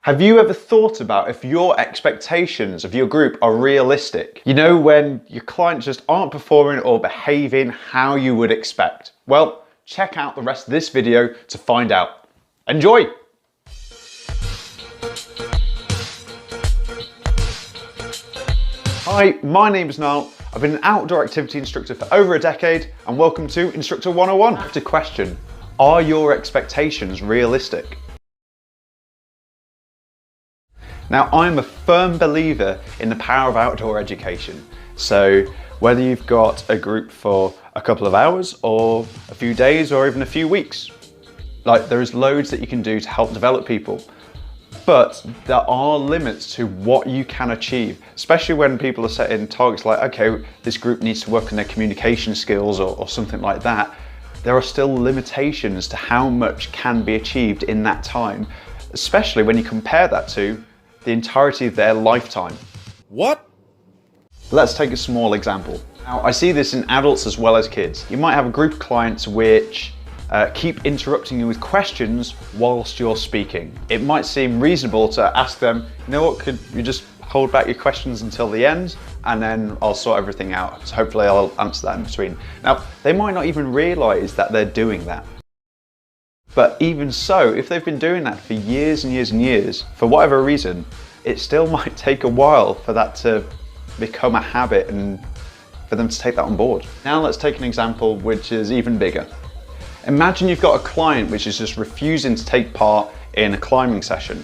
Have you ever thought about if your expectations of your group are realistic? You know, when your clients just aren't performing or behaving how you would expect? Well, check out the rest of this video to find out. Enjoy! Hi, my name is Niall. I've been an outdoor activity instructor for over a decade, and welcome to Instructor 101. I have to question, are your expectations realistic? Now, I'm a firm believer in the power of outdoor education. So whether you've got a group for a couple of hours or a few days or even a few weeks, there's loads that you can do to help develop people. But there are limits to what you can achieve, especially when people are setting targets like, okay, this group needs to work on their communication skills or something like that. There are still limitations to how much can be achieved in that time, especially when you compare that to the entirety of their lifetime. What? Let's take a small example. Now, I see this in adults as well as kids. You might have a group of clients which keep interrupting you with questions whilst you're speaking. It might seem reasonable to ask them, you know what, could you just hold back your questions until the end and then I'll sort everything out. So hopefully I'll answer that in between. Now, they might not even realize that they're doing that. But even so, if they've been doing that for years and years and years, for whatever reason, it still might take a while for that to become a habit and for them to take that on board. Now let's take an example which is even bigger. Imagine you've got a client which is just refusing to take part in a climbing session.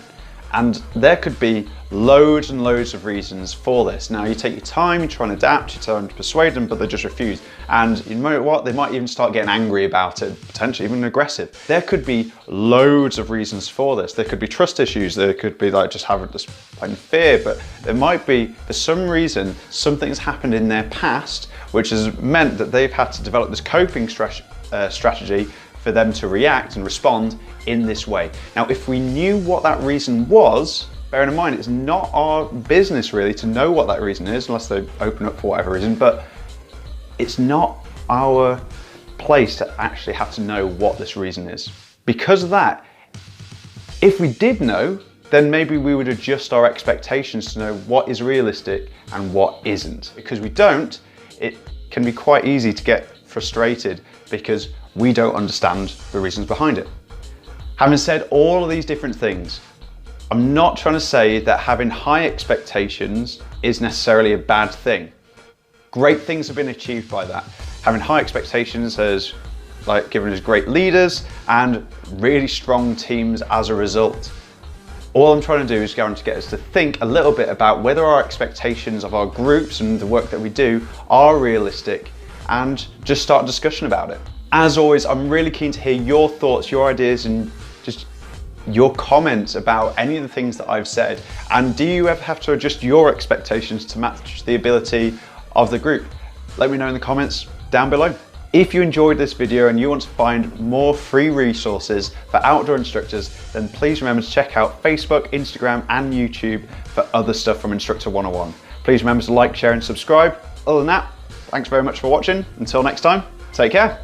And there could be loads and loads of reasons for this. Now you take your time, you try and adapt, you try and persuade them, but they just refuse. And you know what? They might even start getting angry about it, potentially even aggressive. There could be loads of reasons for this. There could be trust issues. There could be just having this plain fear, but there might be, for some reason, something's happened in their past, which has meant that they've had to develop this coping strategy for them to react and respond in this way. Now, if we knew what that reason was, bearing in mind, it's not our business really to know what that reason is, unless they open up for whatever reason, but it's not our place to actually have to know what this reason is. Because of that, if we did know, then maybe we would adjust our expectations to know what is realistic and what isn't. Because we don't, it can be quite easy to get frustrated because we don't understand the reasons behind it. Having said all of these different things, I'm not trying to say that having high expectations is necessarily a bad thing. Great things have been achieved by that. Having high expectations has given us great leaders and really strong teams as a result. All I'm trying to do is going to get us to think a little bit about whether our expectations of our groups and the work that we do are realistic, and just start a discussion about it. As always, I'm really keen to hear your thoughts, your ideas, and just your comments about any of the things that I've said. And do you ever have to adjust your expectations to match the ability of the group? Let me know in the comments down below. If you enjoyed this video and you want to find more free resources for outdoor instructors, then please remember to check out Facebook, Instagram, and YouTube for other stuff from Instructor 101. Please remember to like, share, and subscribe. Other than that, thanks very much for watching. Until next time, take care.